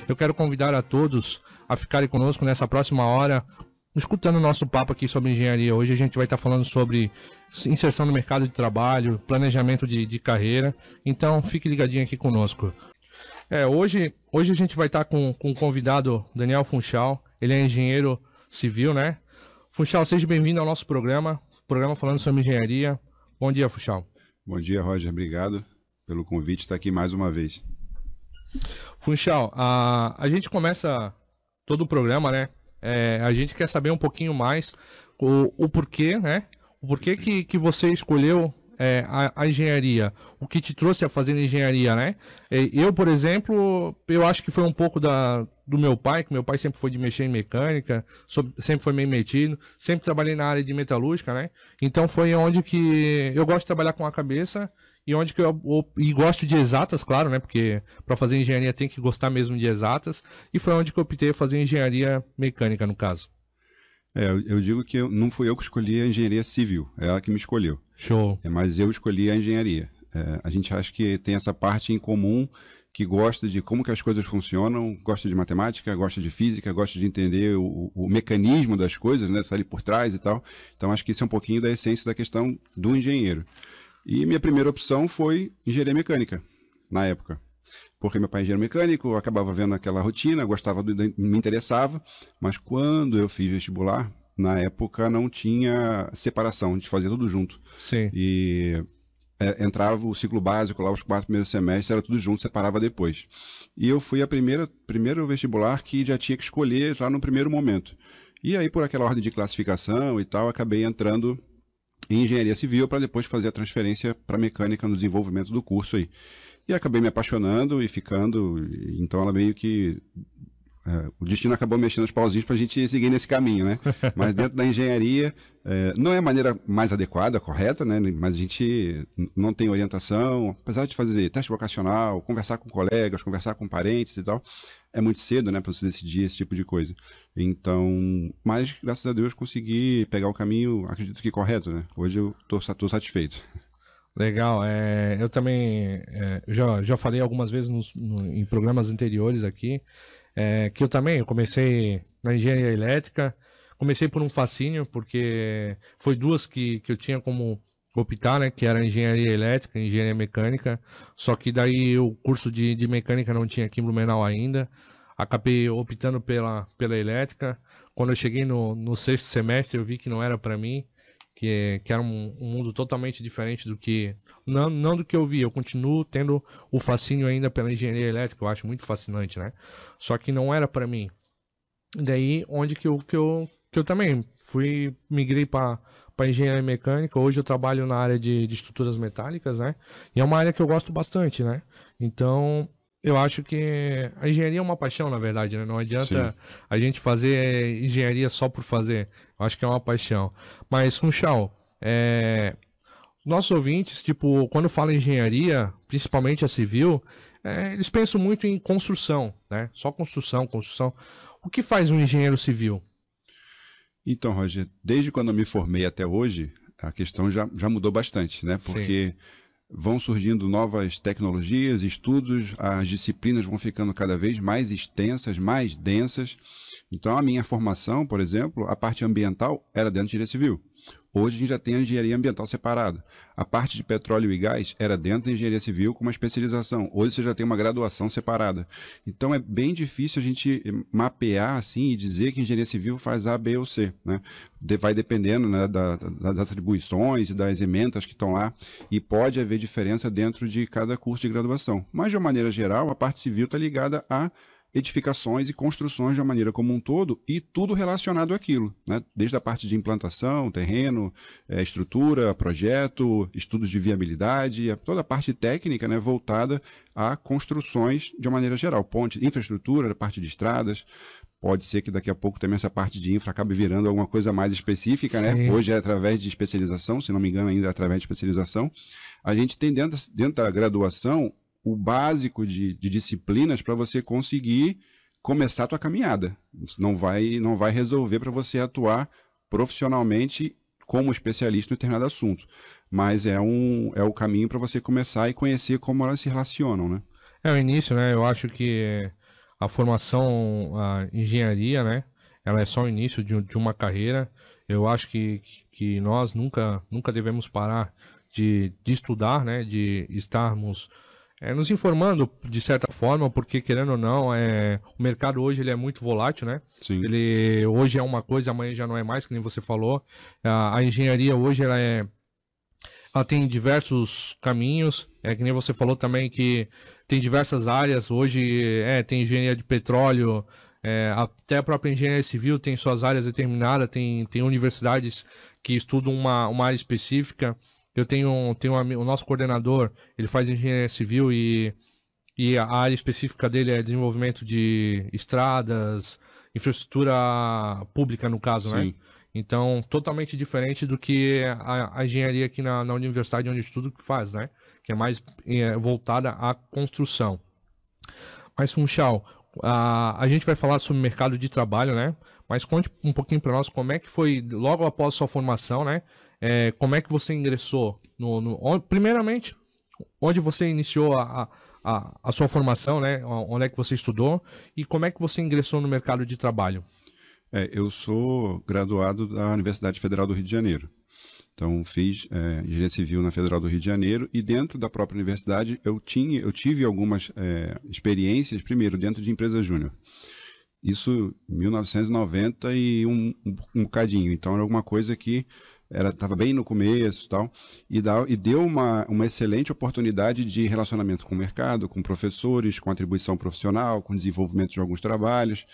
Eu quero convidar a todos a ficarem conosco nessa próxima hora, escutando o nosso papo aqui sobre engenharia. Hoje a gente vai estar falando sobre inserção no mercado de trabalho, planejamento de carreira. Então fique ligadinho aqui conosco. Hoje a gente vai estar com o convidado Daniel Funchal. Ele é engenheiro civil, né? Funchal, seja bem-vindo ao nosso programa falando sobre engenharia. Bom dia, Funchal. Bom dia, Roger. Obrigado pelo convite, estar aqui mais uma vez. Funchal, a gente começa todo o programa, né? A gente quer saber um pouquinho mais o porquê, né? O porquê que você escolheu a engenharia, o que te trouxe a fazer engenharia, né? Eu, por exemplo, eu acho que foi um pouco do meu pai, que meu pai sempre foi de mexer em mecânica, sempre foi meio metido, sempre trabalhei na área de metalúrgica, né? Então foi onde que eu gosto de trabalhar com a cabeça e onde que e gosto de exatas, claro, né? Porque para fazer engenharia tem que gostar mesmo de exatas, e foi onde que eu optei por fazer engenharia mecânica, no caso. Eu digo que não fui eu que escolhi a engenharia civil, é ela que me escolheu. Show. Mas eu escolhi a engenharia. A gente acha que tem essa parte em comum, que gosta de como que as coisas funcionam, gosta de matemática, gosta de física, gosta de entender o mecanismo das coisas, né, ali por trás e tal. Então acho que isso é um pouquinho da essência da questão do engenheiro. E minha primeira opção foi engenharia mecânica, na época. Porque meu pai é engenheiro mecânico, eu acabava vendo aquela rotina, gostava, me interessava, mas quando eu fiz vestibular, na época não tinha separação, a gente fazia tudo junto. Sim. E entrava o ciclo básico lá, os 4 primeiros semestres, era tudo junto, separava depois. E eu fui primeiro vestibular que já tinha que escolher já no primeiro momento. E aí, por aquela ordem de classificação e tal, acabei entrando em engenharia civil para depois fazer a transferência para mecânica no desenvolvimento do curso aí. E acabei me apaixonando e ficando, então ela meio que... o destino acabou mexendo os pauzinhos para a gente seguir nesse caminho, né? Mas dentro da engenharia, não é a maneira mais adequada, correta, né? Mas a gente não tem orientação, apesar de fazer teste vocacional, conversar com colegas, conversar com parentes e tal, é muito cedo, né, para você decidir esse tipo de coisa. Então, mas graças a Deus consegui pegar o caminho, acredito que correto, né? Hoje eu tô satisfeito. Legal, eu também já falei algumas vezes em programas anteriores aqui, que eu comecei na engenharia elétrica, comecei por um fascínio, porque foi duas que eu tinha como optar, né, que era engenharia elétrica e engenharia mecânica, só que daí o curso de mecânica não tinha aqui em Blumenau ainda, acabei optando pela elétrica. Quando eu cheguei no sexto semestre eu vi que não era para mim, que era um mundo totalmente diferente do que... Não do que eu vi, eu continuo tendo o fascínio ainda pela engenharia elétrica, eu acho muito fascinante, né? Só que não era para mim. Daí, onde que eu também migrei para engenharia mecânica. Hoje eu trabalho na área de estruturas metálicas, né? E é uma área que eu gosto bastante, né? Então... eu acho que a engenharia é uma paixão, na verdade, né? Não adianta a gente fazer engenharia só por fazer. Eu acho que é uma paixão. Mas, Funchal, nossos ouvintes, tipo, quando falam em engenharia, principalmente a civil, eles pensam muito em construção, né? Só construção. O que faz um engenheiro civil? Então, Roger, desde quando eu me formei até hoje, a questão já mudou bastante, né? Porque... vão surgindo novas tecnologias, estudos, as disciplinas vão ficando cada vez mais extensas, mais densas. Então, a minha formação, por exemplo, a parte ambiental era dentro de engenharia civil. Hoje a gente já tem a engenharia ambiental separada. A parte de petróleo e gás era dentro da engenharia civil com uma especialização. Hoje você já tem uma graduação separada. Então é bem difícil a gente mapear assim e dizer que engenharia civil faz A, B ou C, né? Vai dependendo, né, das atribuições e das ementas que estão lá, e pode haver diferença dentro de cada curso de graduação. Mas de uma maneira geral, a parte civil está ligada a edificações e construções de uma maneira como um todo, e tudo relacionado àquilo, né? Desde a parte de implantação, terreno, estrutura, projeto, estudos de viabilidade, toda a parte técnica, né, voltada a construções de uma maneira geral, ponte, infraestrutura, a parte de estradas. Pode ser que daqui a pouco também essa parte de infra acabe virando alguma coisa mais específica, né? Hoje é através de especialização, se não me engano ainda é através de especialização. A gente tem dentro da graduação o básico de disciplinas para você conseguir começar a tua caminhada. Não vai resolver para você atuar profissionalmente como especialista em determinado assunto, mas é o caminho para você começar e conhecer como elas se relacionam, né? É o início, né? Eu acho que a formação, a engenharia, né? Ela é só o início de uma carreira. Eu acho que nós nunca devemos parar de estudar, né? De estarmos nos informando de certa forma, porque querendo ou não, o mercado hoje ele é muito volátil, né? Sim. Ele hoje é uma coisa, amanhã já não é mais, que nem você falou. A engenharia hoje ela tem diversos caminhos, que nem você falou também que tem diversas áreas. Hoje tem engenharia de petróleo, até a própria engenharia civil tem suas áreas determinadas, tem universidades que estudam uma área específica. Eu tenho o nosso coordenador, ele faz engenharia civil e a área específica dele é desenvolvimento de estradas, infraestrutura pública no caso, né? Então, totalmente diferente do que a engenharia aqui na universidade onde eu estudo que faz, né? Que é mais voltada à construção. Mas, Funchal, a gente vai falar sobre o mercado de trabalho, né? Mas conte um pouquinho para nós como é que foi logo após sua formação, né? Como é que você ingressou primeiramente, onde você iniciou a sua formação, né? Onde é que você estudou e como é que você ingressou no mercado de trabalho? Eu sou graduado da Universidade Federal do Rio de Janeiro. Então, fiz engenharia civil na Federal do Rio de Janeiro e dentro da própria universidade eu tive algumas experiências, primeiro, dentro de empresa júnior. Isso em 1990 e um bocadinho. Então, era alguma coisa que estava bem no começo e deu uma excelente oportunidade de relacionamento com o mercado, com professores, com atribuição profissional, com desenvolvimento de alguns trabalhos,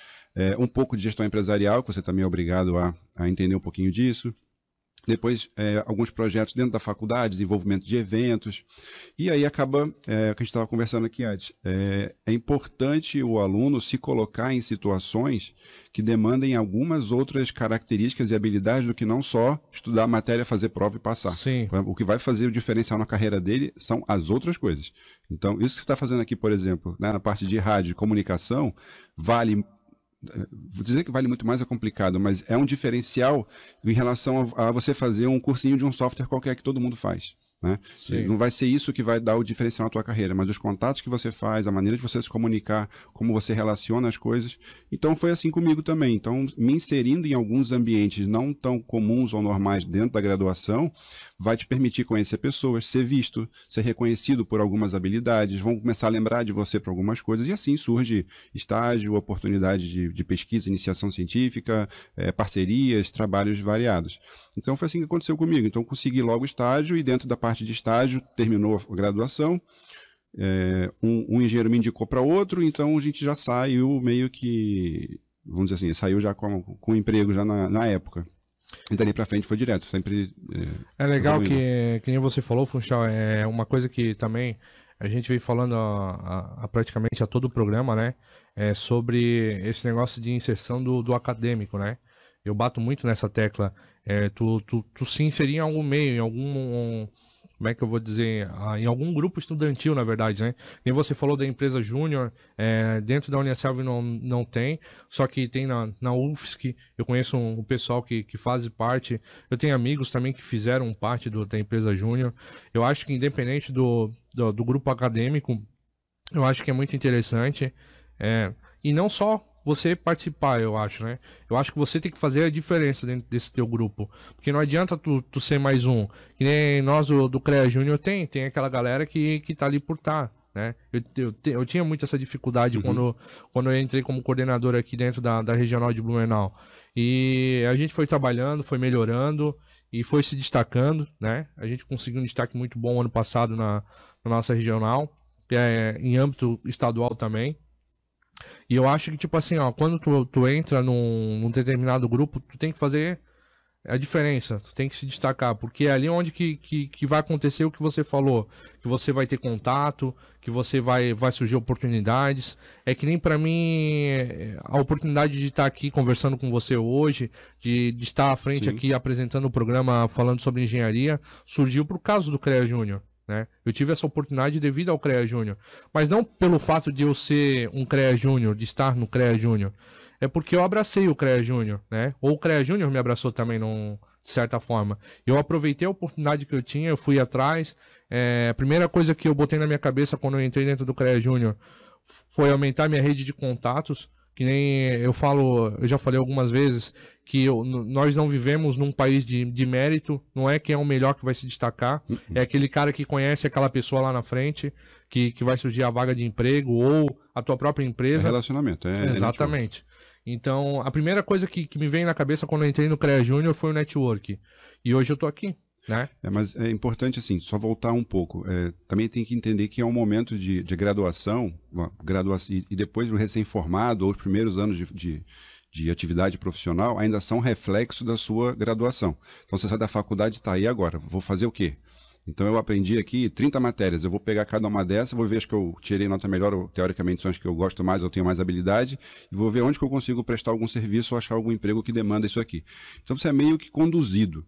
um pouco de gestão empresarial, que você também é obrigado a entender um pouquinho disso. Depois, alguns projetos dentro da faculdade, desenvolvimento de eventos. E aí acaba, o que a gente estava conversando aqui antes, é importante o aluno se colocar em situações que demandem algumas outras características e habilidades do que não só estudar a matéria, fazer prova e passar. Sim. O que vai fazer o diferencial na carreira dele são as outras coisas. Então, isso que você está fazendo aqui, por exemplo, né, na parte de rádio e comunicação, vou dizer que vale muito mais, é complicado, mas é um diferencial em relação a você fazer um cursinho de um software qualquer que todo mundo faz, né? Não vai ser isso que vai dar o diferencial na tua carreira, mas os contatos que você faz, a maneira de você se comunicar, como você relaciona as coisas. Então foi assim comigo também. Então, me inserindo em alguns ambientes não tão comuns ou normais dentro da graduação, vai te permitir conhecer pessoas, ser visto, ser reconhecido por algumas habilidades, vão começar a lembrar de você para algumas coisas, e assim surge estágio, oportunidade de pesquisa, iniciação científica, parcerias, trabalhos variados. Então foi assim que aconteceu comigo. Então consegui logo estágio e dentro da parte de estágio terminou a graduação, um engenheiro me indicou para outro, então a gente já saiu meio que, vamos dizer assim, saiu já com emprego já na época. E dali pra frente foi direto, sempre... É legal que nem você falou, Funchal, é uma coisa que também a gente vem falando praticamente a todo o programa, né? Sobre esse negócio de inserção do acadêmico, né? Eu bato muito nessa tecla. Tu se inserir em algum meio, em algum... Como é que eu vou dizer? Em algum grupo estudantil, na verdade, né? Nem você falou da empresa júnior, dentro da Uniaselv não tem, só que tem na UFSC, eu conheço um pessoal que faz parte, eu tenho amigos também que fizeram parte da empresa júnior. Eu acho que independente do grupo acadêmico, eu acho que é muito interessante, e não só você participar, eu acho, né? Eu acho que você tem que fazer a diferença dentro desse teu grupo. Porque não adianta tu ser mais um. Que nem nós do CREA Júnior tem aquela galera que tá ali por né? Eu tinha muito essa dificuldade quando eu entrei como coordenador aqui dentro da Regional de Blumenau. E a gente foi trabalhando, foi melhorando e foi se destacando, né? A gente conseguiu um destaque muito bom ano passado na nossa regional, em âmbito estadual também. E eu acho que, tipo assim, quando tu entra num determinado grupo, tu tem que fazer a diferença, tu tem que se destacar, porque é ali onde que vai acontecer o que você falou, que você vai ter contato, que você vai surgir oportunidades. É que nem pra mim, a oportunidade de estar aqui conversando com você hoje, de estar à frente aqui apresentando o programa falando sobre engenharia, surgiu por causa do CREA Júnior. Né? Eu tive essa oportunidade devido ao CREA Júnior, mas não pelo fato de eu ser um CREA Júnior, de estar no CREA Júnior, é porque eu abracei o CREA Júnior, né? Ou o CREA Júnior me abraçou também, de certa forma. Eu aproveitei a oportunidade que eu tinha, eu fui atrás. A primeira coisa que eu botei na minha cabeça quando eu entrei dentro do CREA Júnior foi aumentar minha rede de contatos, que nem eu já falei algumas vezes, que nós não vivemos num país de mérito, não é quem é o melhor que vai se destacar, é aquele cara que conhece aquela pessoa lá na frente, que vai surgir a vaga de emprego ou a tua própria empresa. É relacionamento, Exatamente. Então, a primeira coisa que me veio na cabeça quando eu entrei no CREA Júnior foi o network. E hoje eu tô aqui, né? Mas é importante, assim, só voltar um pouco. Também tem que entender que é um momento de graduação, e depois do recém-formado, ou os primeiros anos de atividade profissional, ainda são reflexo da sua graduação. Então, você sai da faculdade, tá aí agora, vou fazer o quê? Então, eu aprendi aqui 30 matérias, eu vou pegar cada uma dessas, vou ver as que eu tirei nota melhor, ou teoricamente são as que eu gosto mais, eu tenho mais habilidade, e vou ver onde que eu consigo prestar algum serviço ou achar algum emprego que demanda isso aqui. Então, você é meio que conduzido.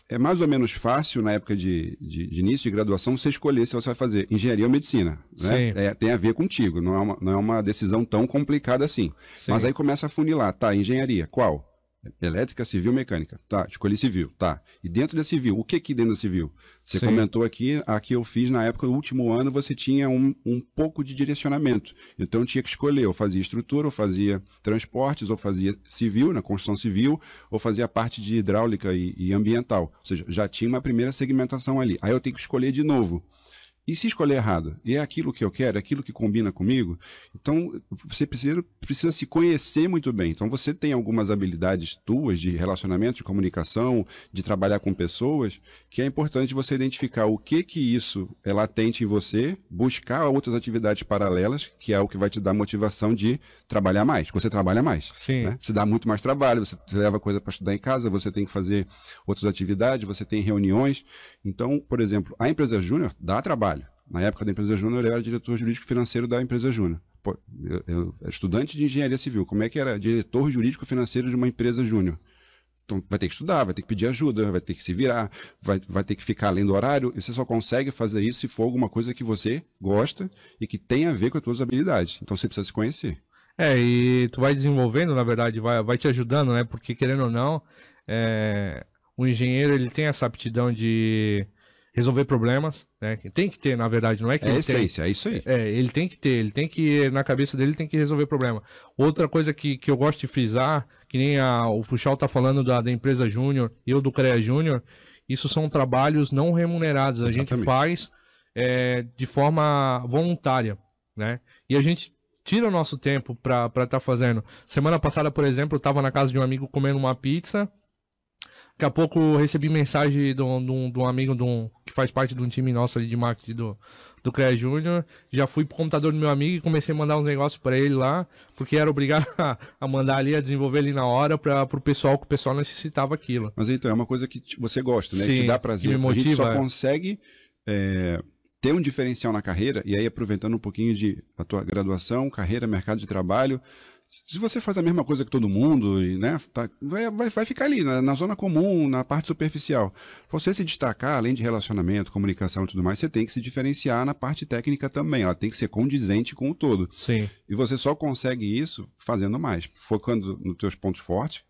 É mais ou menos fácil, na época de início de graduação, você escolher se você vai fazer engenharia ou medicina. Né? Tem a ver contigo, não é uma decisão tão complicada assim. Sim. Mas aí começa a funilar. Tá, engenharia, qual? Elétrica, civil, mecânica. Tá, escolhi civil. Tá. E dentro da civil, o que dentro da civil? Você comentou aqui, eu fiz na época do último ano, você tinha um pouco de direcionamento. Então eu tinha que escolher, ou fazia estrutura, ou fazia transportes, ou fazia civil, na construção civil, ou fazia a parte de hidráulica e ambiental. Ou seja, já tinha uma primeira segmentação ali. Aí eu tenho que escolher de novo. E se escolher errado? E é aquilo que eu quero, é aquilo que combina comigo? Então, você precisa se conhecer muito bem. Então, você tem algumas habilidades tuas de relacionamento, de comunicação, de trabalhar com pessoas, que é importante você identificar o que isso é latente em você, buscar outras atividades paralelas, que é o que vai te dar motivação de trabalhar mais. Você trabalha mais. Sim. Né? Você dá muito mais trabalho, você leva coisa para estudar em casa, você tem que fazer outras atividades, você tem reuniões. Então, por exemplo, a empresa júnior dá trabalho. Na época da empresa júnior, eu era diretor jurídico financeiro da empresa júnior. Eu estudante de engenharia civil, como é que era diretor jurídico financeiro de uma empresa júnior? Então, vai ter que estudar, vai ter que pedir ajuda, vai ter que se virar, vai ter que ficar além do horário, e você só consegue fazer isso se for alguma coisa que você gosta e que tem a ver com as suas habilidades. Então, você precisa se conhecer. E tu vai desenvolvendo, na verdade, vai te ajudando, né? Porque, querendo ou não, o engenheiro, ele tem essa aptidão de resolver problemas, né? Tem que ter, na verdade, não é que é essência, é isso aí. Ele tem que, na cabeça dele, tem que resolver problema. Outra coisa que eu gosto de frisar, que nem o Fuchal tá falando da empresa Júnior, eu do CREA Júnior, isso são trabalhos não remunerados, a gente faz de forma voluntária, né? E a gente tira o nosso tempo para estar fazendo. Semana passada, por exemplo, eu tava na casa de um amigo comendo uma pizza. Daqui a pouco eu recebi mensagem de um amigo que faz parte de um time nosso ali de marketing do CREA Júnior. Já fui pro computador do meu amigo e comecei a mandar uns negócios para ele lá, porque era obrigado a mandar ali, a desenvolver ali na hora pro pessoal, que o pessoal necessitava aquilo. Mas então, é uma coisa que você gosta, né? Sim, que te dá prazer. que me motiva, a gente só consegue ter um diferencial na carreira, e aí aproveitando um pouquinho a tua graduação, carreira, mercado de trabalho. Se você faz a mesma coisa que todo mundo, né, vai ficar ali, na zona comum, na parte superficial. Pra você se destacar, além de relacionamento, comunicação e tudo mais, você tem que se diferenciar na parte técnica também. Ela tem que ser condizente com o todo. Sim. E você só consegue isso fazendo mais, focando nos teus pontos fortes.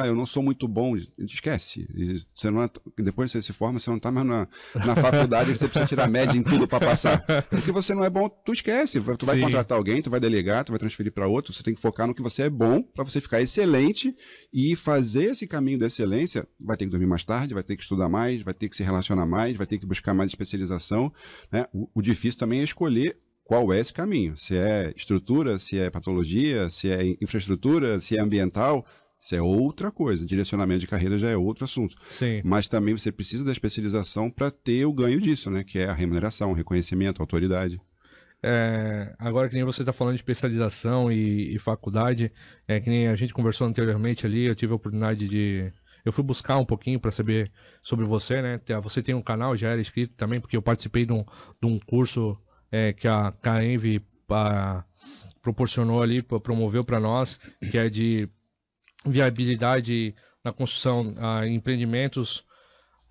Eu não sou muito bom, esquece. Você não depois que você se forma, você não está mais na faculdade que você precisa tirar média em tudo para passar. Porque você não é bom, tu esquece. Tu vai contratar alguém, tu vai delegar, tu vai transferir para outro. Você tem que focar no que você é bom para você ficar excelente e fazer esse caminho da excelência. Vai ter que dormir mais tarde, vai ter que estudar mais, vai ter que se relacionar mais, vai ter que buscar mais especialização. Né? O difícil também é escolher qual é esse caminho. Se é estrutura, se é patologia, se é infraestrutura, se é ambiental. Isso é outra coisa, direcionamento de carreira já é outro assunto. Sim. Mas também você precisa da especialização para ter o ganho disso, né? Que é a remuneração, o reconhecimento, a autoridade. Agora que nem você está falando de especialização e faculdade, que nem a gente conversou anteriormente ali, eu tive a oportunidade eu fui buscar um pouquinho para saber sobre você, né? Você tem um canal, já era inscrito também, porque eu participei de um curso que a Envy proporcionou ali, promoveu para nós, que é de viabilidade na construção, empreendimentos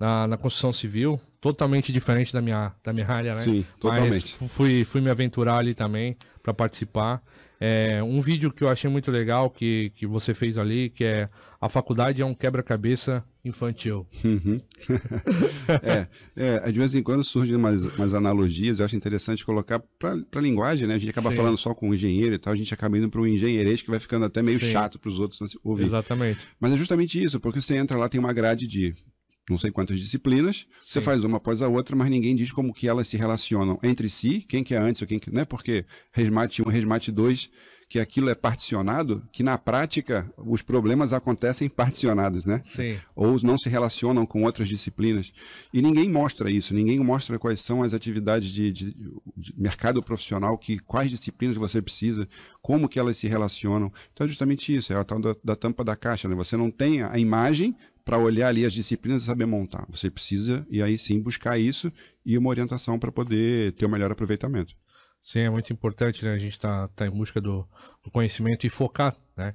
na construção civil, totalmente diferente da minha área, né? Sim, totalmente. Mas fui me aventurar ali também para participar. Um vídeo que eu achei muito legal que você fez ali, que é: a faculdade é um quebra-cabeça infantil. Uhum. De vez em quando surgem umas analogias, eu acho interessante colocar para a linguagem, né? A gente acaba Sim. falando só com o engenheiro e tal, a gente acaba indo para um engenheirês que vai ficando até meio Sim. chato para os outros ouvir. Exatamente. Mas é justamente isso, porque você entra lá, tem uma grade de não sei quantas disciplinas, você faz uma após a outra, mas ninguém diz como que elas se relacionam entre si, quem que é antes ou quem que... Não é porque Resmate 1, Resmate 2, que aquilo é particionado, que na prática os problemas acontecem particionados, né? Sim. Ou não se relacionam com outras disciplinas. E ninguém mostra isso, ninguém mostra quais são as atividades de mercado profissional, quais disciplinas você precisa, como que elas se relacionam. Então é justamente isso, é a tal da tampa da caixa, né? Você não tem a imagem para olhar ali as disciplinas e saber montar. Você precisa, e aí sim, buscar isso e uma orientação para poder ter o melhor aproveitamento. Sim, é muito importante, né? A gente tá em busca do conhecimento e focar, né?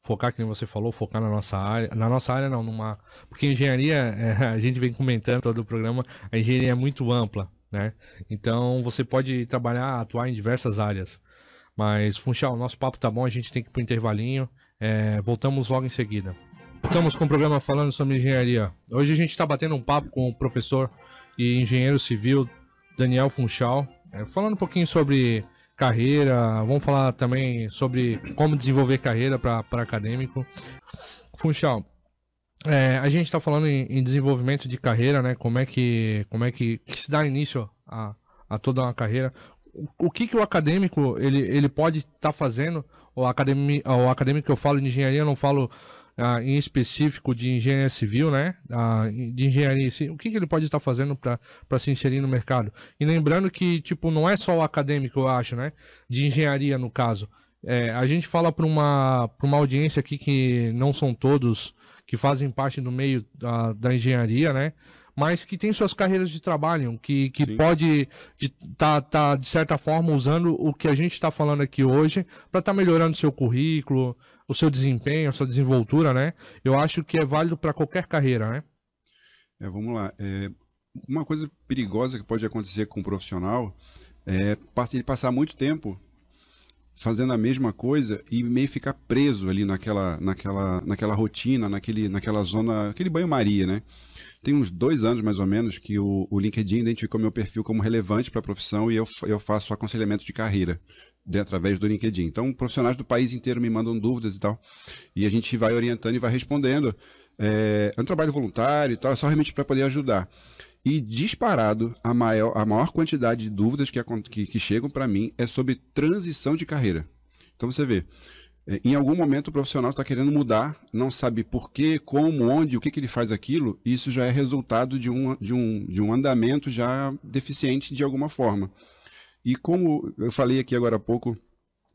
Focar, como você falou, focar na nossa área. Na nossa área, não, porque engenharia, a gente vem comentando todo o programa, a engenharia é muito ampla, né? Então, você pode atuar em diversas áreas. Mas, Funchal, o nosso papo tá bom, a gente tem que ir pro intervalinho. Voltamos logo em seguida. Estamos com o programa falando sobre engenharia. Hoje a gente está batendo um papo com o professor e engenheiro civil Daniel Funchal, falando um pouquinho sobre carreira, vamos falar também sobre como desenvolver carreira para acadêmico. Funchal, a gente está falando em desenvolvimento de carreira, né? Como é que se dá início a toda uma carreira. O que o acadêmico ele pode estar fazendo? O acadêmico que eu falo de engenharia, eu não falo em específico de engenharia civil, né? De engenharia, o que ele pode estar fazendo para se inserir no mercado? E lembrando que, tipo, não é só o acadêmico, eu acho, né? De engenharia, no caso. A gente fala para uma audiência aqui que não são todos que fazem parte do meio da engenharia, né? Mas que tem suas carreiras de trabalho, que pode tá de certa forma usando o que a gente está falando aqui hoje para estar melhorando o seu currículo, o seu desempenho, a sua desenvoltura, né? Eu acho que é válido para qualquer carreira, né? Vamos lá. Uma coisa perigosa que pode acontecer com um profissional é ele passar muito tempo fazendo a mesma coisa e meio ficar preso ali naquela rotina, naquela zona, aquele banho-maria, né? Tem uns 2 anos, mais ou menos, que o LinkedIn identificou meu perfil como relevante para a profissão e eu faço aconselhamento de carreira através do LinkedIn. Então, profissionais do país inteiro me mandam dúvidas e tal, e a gente vai orientando e vai respondendo. É um trabalho voluntário e tal, é só realmente para poder ajudar. E disparado, a maior quantidade de dúvidas que chegam para mim é sobre transição de carreira. Então, você vê, em algum momento o profissional está querendo mudar, não sabe por quê, como, onde, o que ele faz aquilo, e isso já é resultado de um andamento já deficiente de alguma forma. E como eu falei aqui agora há pouco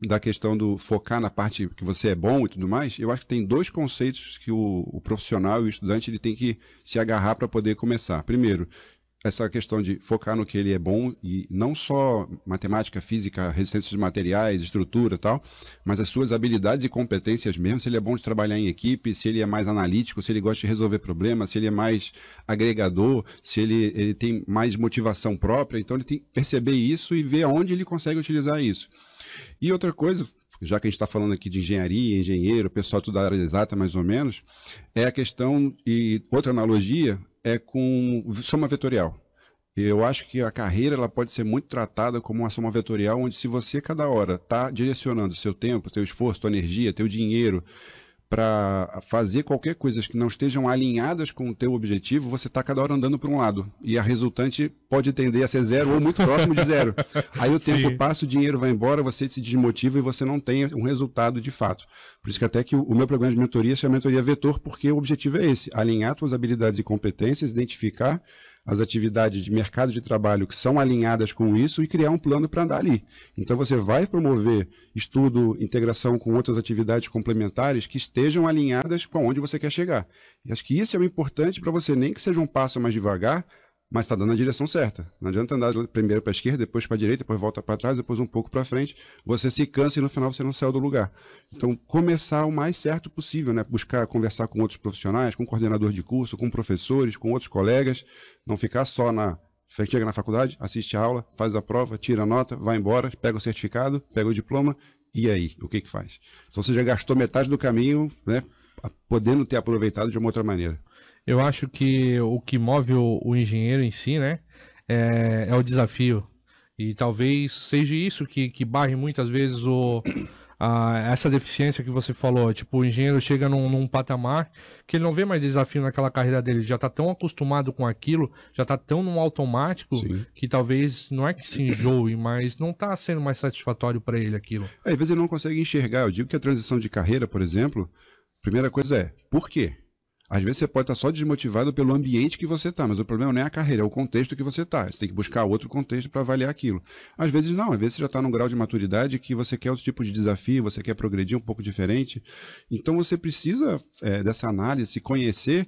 da questão do focar na parte que você é bom e tudo mais, eu acho que tem 2 conceitos que o profissional e o estudante ele tem que se agarrar para poder começar. Primeiro, essa questão de focar no que ele é bom, e não só matemática, física, resistência de materiais, estrutura e tal, mas as suas habilidades e competências mesmo, se ele é bom de trabalhar em equipe, se ele é mais analítico, se ele gosta de resolver problemas, se ele é mais agregador, se ele tem mais motivação própria. Então ele tem que perceber isso e ver aonde ele consegue utilizar isso. E outra coisa, já que a gente está falando aqui de engenharia, engenheiro, pessoal tudo da área exata mais ou menos, é a questão, e outra analogia, é com soma vetorial. Eu acho que a carreira ela pode ser muito tratada como uma soma vetorial, onde se você cada hora está direcionando seu tempo, seu esforço, sua energia, teu dinheiro para fazer qualquer coisa que não estejam alinhadas com o teu objetivo, você está cada hora andando para um lado. E a resultante pode tender a ser 0 ou muito próximo de 0. Aí o tempo passa, o dinheiro vai embora, você se desmotiva e você não tem um resultado de fato. Por isso que até que o meu programa de mentoria chama Mentoria Vetor, porque o objetivo é esse: alinhar suas habilidades e competências, identificar as atividades de mercado de trabalho que são alinhadas com isso e criar um plano para andar ali. Então você vai promover estudo, integração com outras atividades complementares que estejam alinhadas com onde você quer chegar. E acho que isso é o importante para você, nem que seja um passo mais devagar, mas está dando a direção certa. Não adianta andar primeiro para a esquerda, depois para a direita, depois volta para trás, depois um pouco para frente. Você se cansa e no final você não saiu do lugar. Então, começar o mais certo possível, né? Buscar conversar com outros profissionais, com coordenador de curso, com professores, com outros colegas. Não ficar só chega na faculdade, assiste a aula, faz a prova, tira a nota, vai embora, pega o certificado, pega o diploma, e aí? O que faz? Então, você já gastou metade do caminho, né? Podendo ter aproveitado de uma outra maneira. Eu acho que o que move o engenheiro em si, né, é o desafio. E talvez seja isso que barre muitas vezes essa deficiência que você falou. Tipo, o engenheiro chega num patamar que ele não vê mais desafio naquela carreira dele. Ele já tá tão acostumado com aquilo, já tá tão no automático, Sim. que talvez não é que se enjoe, mas não tá sendo mais satisfatório para ele aquilo. Às vezes ele não consegue enxergar. Eu digo que a transição de carreira, por exemplo, a primeira coisa é, por quê? Às vezes você pode estar só desmotivado pelo ambiente que você está, mas o problema não é a carreira, é o contexto que você está. Você tem que buscar outro contexto para avaliar aquilo. Às vezes não, às vezes você já está num grau de maturidade que você quer outro tipo de desafio, você quer progredir um pouco diferente. Então você precisa dessa análise, se conhecer.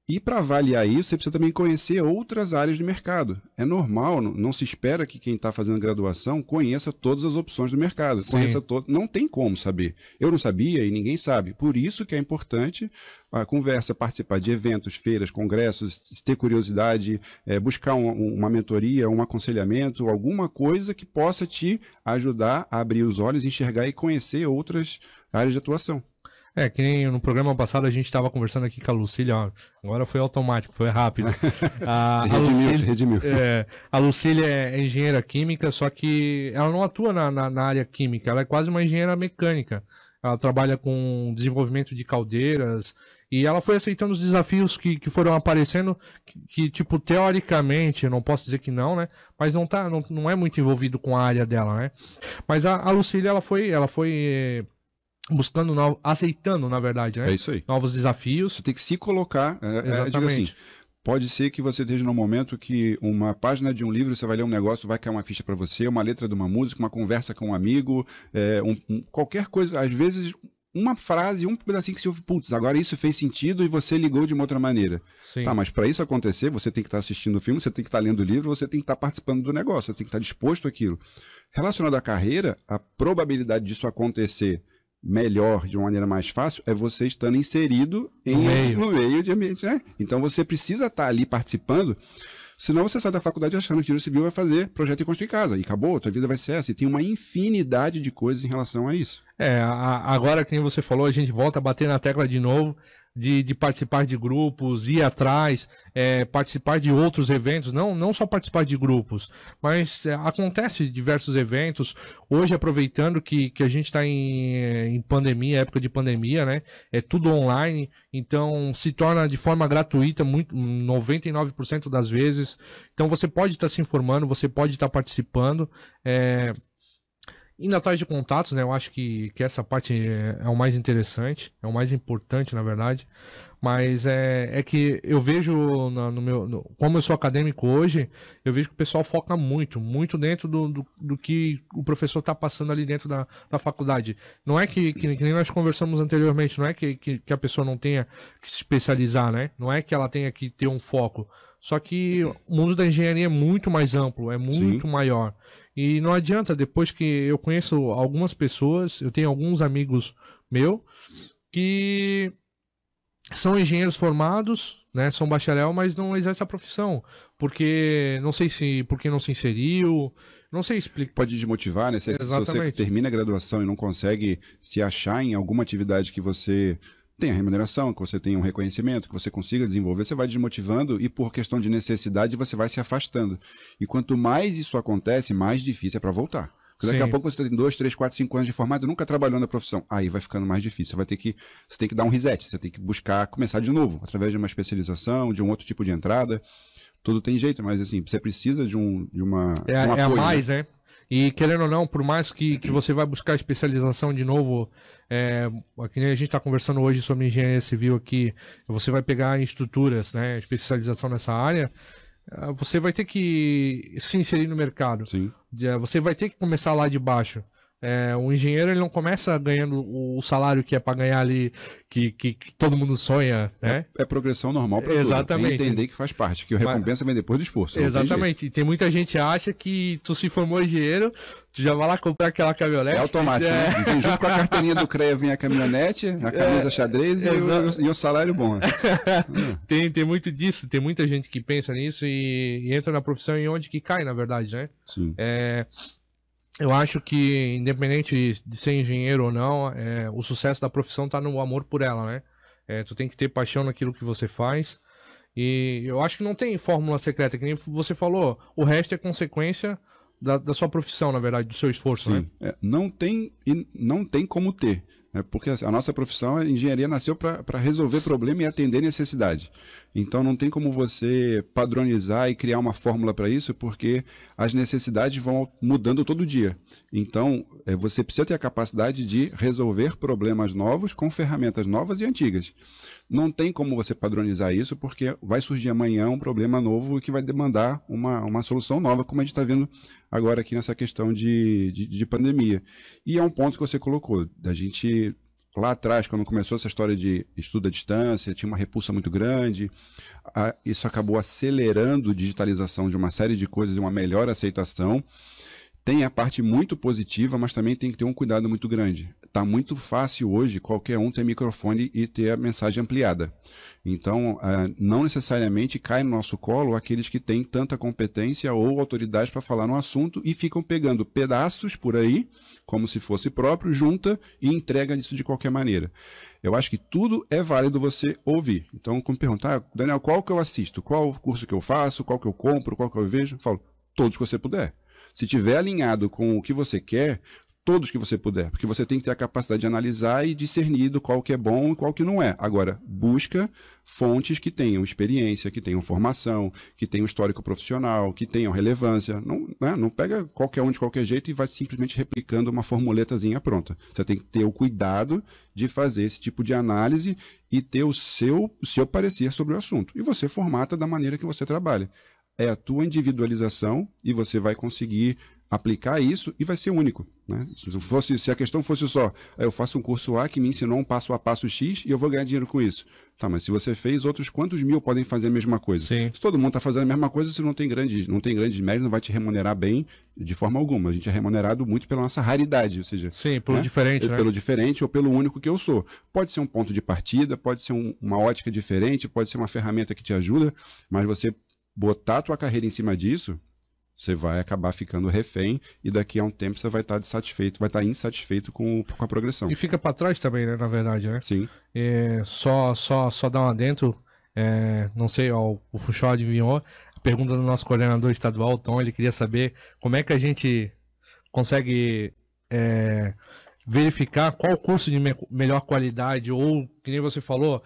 E para avaliar isso, você precisa também conhecer outras áreas de mercado. É normal, não se espera que quem está fazendo graduação conheça todas as opções do mercado. Conheça todo, não tem como saber. Eu não sabia e ninguém sabe. Por isso que é importante a conversa, participar de eventos, feiras, congressos, ter curiosidade, buscar uma mentoria, um aconselhamento, alguma coisa que possa te ajudar a abrir os olhos, enxergar e conhecer outras áreas de atuação. Que nem no programa passado a gente estava conversando aqui com a Lucília, ó, agora foi automático, foi rápido. Se redimiu. A Lucília é engenheira química, só que ela não atua na área química, ela é quase uma engenheira mecânica. Ela trabalha com desenvolvimento de caldeiras e ela foi aceitando os desafios que foram aparecendo, que tipo, teoricamente, eu não posso dizer que não, né? Mas não é muito envolvido com a área dela, né? Mas a Lucília, ela foi buscando, aceitando, na verdade, né? É isso aí. Novos desafios. Você tem que se colocar. Exatamente. Digo assim, pode ser que você esteja num momento que uma página de um livro, você vai ler um negócio, vai cair uma ficha para você, uma letra de uma música, uma conversa com um amigo, qualquer coisa. Às vezes, uma frase, um pedacinho que se ouve, putz, agora isso fez sentido e você ligou de uma outra maneira. Sim. Tá, mas para isso acontecer, você tem que estar assistindo o filme, você tem que estar lendo o livro, você tem que estar participando do negócio, você tem que estar disposto àquilo. Relacionado à carreira, a probabilidade disso acontecer melhor, de uma maneira mais fácil, é você estando inserido no meio de ambiente, né? Então você precisa estar ali participando, senão você sai da faculdade achando que engenheiro civil vai fazer projeto e construir casa, e acabou, tua vida vai ser essa, e tem uma infinidade de coisas em relação a isso. Agora, como você falou, a gente volta a bater na tecla de novo, de participar de grupos, ir atrás, participar de outros eventos, não só participar de grupos, mas acontece diversos eventos. Hoje, aproveitando que a gente está em pandemia, época de pandemia, né? É tudo online, então se torna de forma gratuita, 99% das vezes. Então você pode estar se informando, você pode estar participando, indo atrás de contatos, né? Eu acho que essa parte é o mais interessante, é o mais importante, na verdade. Mas é que eu vejo, como eu sou acadêmico hoje, eu vejo que o pessoal foca muito dentro do que o professor está passando ali dentro da faculdade. Não é que nem nós conversamos anteriormente, não é que a pessoa não tenha que se especializar, né? Não é que ela tenha que ter um foco. Só que o mundo da engenharia é muito mais amplo, é muito maior. E não adianta, depois que eu conheço algumas pessoas, eu tenho alguns amigos meus que são engenheiros formados, né, são bacharel, mas não exercem a profissão, porque não se inseriu, não sei explicar. Pode desmotivar, né? Se você termina a graduação e não consegue se achar em alguma atividade que você tenha remuneração, que você tenha um reconhecimento, que você consiga desenvolver, você vai desmotivando e por questão de necessidade você vai se afastando. E quanto mais isso acontece, mais difícil é para voltar. Porque daqui a pouco você tem 2, 3, 4, 5 anos de formado, nunca trabalhou na profissão. Aí vai ficando mais difícil. Você tem que dar um reset, você tem que buscar começar de novo, através de uma especialização, de um outro tipo de entrada. Tudo tem jeito, mas assim, você precisa de um apoio, a mais, né? E querendo ou não, por mais que você vai buscar especialização de novo, que nem a gente está conversando hoje sobre engenharia civil aqui, você vai pegar em estruturas, né, especialização nessa área, você vai ter que se inserir no mercado. Sim. Você vai ter que começar lá de baixo. O engenheiro ele não começa ganhando o salário que é para ganhar ali, que todo mundo sonha, né? É progressão normal para tudo. Exatamente. Tem entender que faz parte, que a recompensa vem depois do esforço. Exatamente. E tem muita gente que acha que tu se formou engenheiro, tu já vai lá comprar aquela caminhonete. É automático, né? E junto com a carteirinha do CREA vem a caminhonete, a camisa xadrez e o salário bom. Tem muito disso, tem muita gente que pensa nisso e entra na profissão e onde que cai, na verdade, né? Sim. Eu acho que, independente de ser engenheiro ou não, o sucesso da profissão está no amor por ela, né? Tu tem que ter paixão naquilo que você faz. E eu acho que não tem fórmula secreta, que nem você falou, o resto é consequência da sua profissão, na verdade, do seu esforço, Sim, né? não tem e não tem como ter, né? Porque a nossa profissão, a engenharia nasceu para resolver problema e atender necessidade. Então não tem como você padronizar e criar uma fórmula para isso, porque as necessidades vão mudando todo dia. Então você precisa ter a capacidade de resolver problemas novos com ferramentas novas e antigas. Não tem como você padronizar isso, porque vai surgir amanhã um problema novo que vai demandar uma solução nova, como a gente está vendo agora aqui nessa questão de pandemia. E é um ponto que você colocou, da gente, lá atrás, quando começou essa história de estudo à distância, tinha uma repulsa muito grande, isso acabou acelerando a digitalização de uma série de coisas e uma melhor aceitação. Tem a parte muito positiva, mas também tem que ter um cuidado muito grande. Está muito fácil hoje qualquer um ter microfone e ter a mensagem ampliada. Então, não necessariamente cai no nosso colo aqueles que têm tanta competência ou autoridade para falar no assunto e ficam pegando pedaços por aí, como se fosse próprio, junta e entrega isso de qualquer maneira. Eu acho que tudo é válido você ouvir. Então, como perguntar, Daniel, qual que eu assisto? Qual o curso que eu faço? Qual que eu compro? Qual que eu vejo? Eu falo, todos que você puder. Se tiver alinhado com o que você quer, todos que você puder, porque você tem que ter a capacidade de analisar e discernir do qual que é bom e qual que não é. Agora, busca fontes que tenham experiência, que tenham formação, que tenham histórico profissional, que tenham relevância. Não, né? Não pega qualquer um de qualquer jeito e vai simplesmente replicando uma formuletazinha pronta. Você tem que ter o cuidado de fazer esse tipo de análise e ter o seu parecer sobre o assunto. E você formata da maneira que você trabalha. É a tua individualização e você vai conseguir aplicar isso e vai ser único, né? Se a questão fosse só, eu faço um curso A que me ensinou um passo a passo X e eu vou ganhar dinheiro com isso. Tá, mas se você fez, outros quantos mil podem fazer a mesma coisa? Sim. Se todo mundo está fazendo a mesma coisa, você não tem grande mérito, não vai te remunerar bem de forma alguma. A gente é remunerado muito pela nossa raridade, ou seja... Sim, pelo diferente, né? Pelo diferente ou pelo único que eu sou. Pode ser um ponto de partida, pode ser uma ótica diferente, pode ser uma ferramenta que te ajuda, mas você botar a tua carreira em cima disso, você vai acabar ficando refém e daqui a um tempo você vai estar insatisfeito com a progressão. E fica para trás também, né, na verdade, né? Sim. Só dar um adentro, não sei, ó, o Fuxó adivinhou, a pergunta do nosso coordenador estadual, o Tom, ele queria saber como é que a gente consegue verificar qual curso de melhor qualidade, ou, que nem você falou,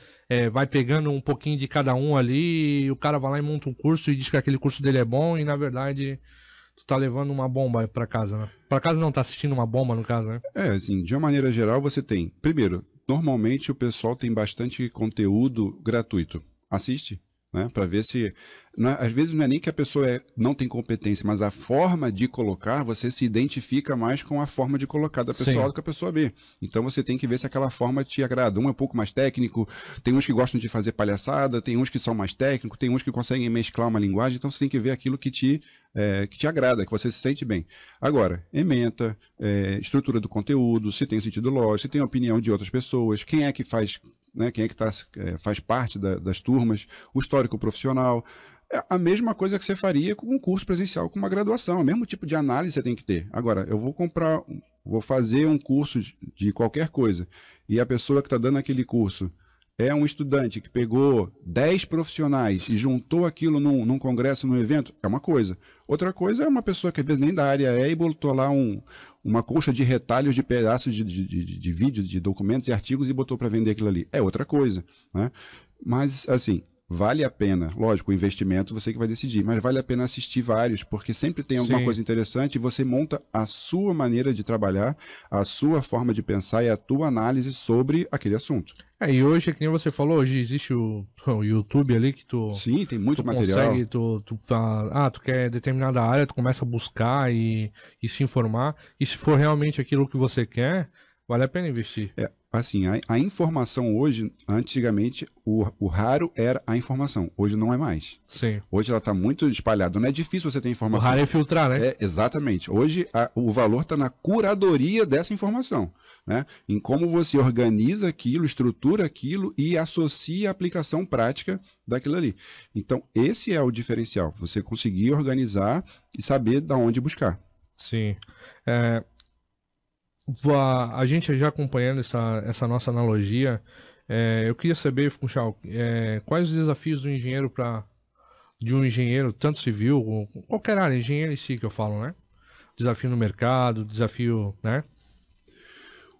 vai pegando um pouquinho de cada um ali, e o cara vai lá e monta um curso e diz que aquele curso dele é bom, e na verdade tu tá levando uma bomba pra casa, né? Pra casa não, tá assistindo uma bomba no caso, né? Assim, de uma maneira geral você tem, primeiro, normalmente o pessoal tem bastante conteúdo gratuito. Assiste, né? Para ver se... às vezes não é nem que a pessoa não tem competência, mas a forma de colocar, você se identifica mais com a forma de colocar da pessoa A do que a pessoa B. Então você tem que ver se aquela forma te agrada. Um é um pouco mais técnico, tem uns que gostam de fazer palhaçada, tem uns que são mais técnicos, tem uns que conseguem mesclar uma linguagem, então você tem que ver aquilo que te agrada, que você se sente bem. Agora, ementa, estrutura do conteúdo, se tem sentido lógico, se tem opinião de outras pessoas, quem é que faz... né, quem é que faz parte das turmas, o histórico profissional. É a mesma coisa que você faria com um curso presencial, com uma graduação. O mesmo tipo de análise você tem que ter. Agora, eu vou fazer um curso de qualquer coisa, e a pessoa que está dando aquele curso é um estudante que pegou 10 profissionais e juntou aquilo num congresso, num evento, é uma coisa. Outra coisa é uma pessoa que às vezes nem da área e botou lá uma colcha de retalhos de pedaços de vídeos, de documentos e artigos e botou para vender aquilo ali. É outra coisa, né? Mas, assim, vale a pena, lógico, o investimento você que vai decidir, mas vale a pena assistir vários, porque sempre tem alguma coisa interessante e você monta a sua maneira de trabalhar, a sua forma de pensar e a tua análise sobre aquele assunto. E hoje, que nem você falou, hoje existe o YouTube ali que tu... Sim, tem muito material. Tu quer determinada área, tu começa a buscar e se informar, e se for realmente aquilo que você quer, vale a pena investir. Assim, a informação hoje, antigamente, o raro era a informação. Hoje não é mais. Sim. Hoje ela está muito espalhada. Não é difícil você ter informação. O raro é filtrar, né? Exatamente. Hoje o valor está na curadoria dessa informação, né? Em como você organiza aquilo, estrutura aquilo e associa a aplicação prática daquilo ali. Então, esse é o diferencial. Você conseguir organizar e saber de onde buscar. Sim. A gente já acompanhando essa nossa analogia, Eu queria saber, Funchal, quais os desafios de um engenheiro, tanto civil, ou qualquer área, engenheiro em si que eu falo, né? Desafio no mercado, desafio, né?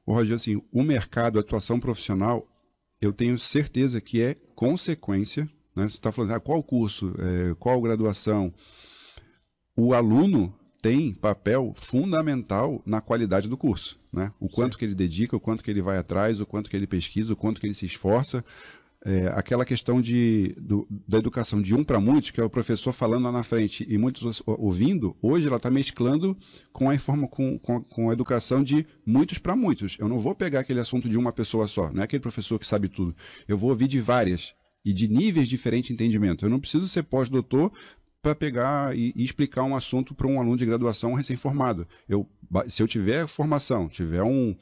Rogério, assim, o mercado, a atuação profissional, eu tenho certeza que é consequência, né? Você está falando, qual curso, qual graduação? O aluno tem papel fundamental na qualidade do curso, né? O quanto que ele dedica, o quanto que ele vai atrás, o quanto que ele pesquisa, o quanto que ele se esforça. Aquela questão da educação de um para muitos, que é o professor falando lá na frente e muitos ouvindo, hoje ela está mesclando com a educação de muitos para muitos. Eu não vou pegar aquele assunto de uma pessoa só, não é aquele professor que sabe tudo. Eu vou ouvir de várias e de níveis diferentes de entendimento. Eu não preciso ser pós-doutor para pegar e explicar um assunto para um aluno de graduação recém-formado. Se eu tiver formação, tiver um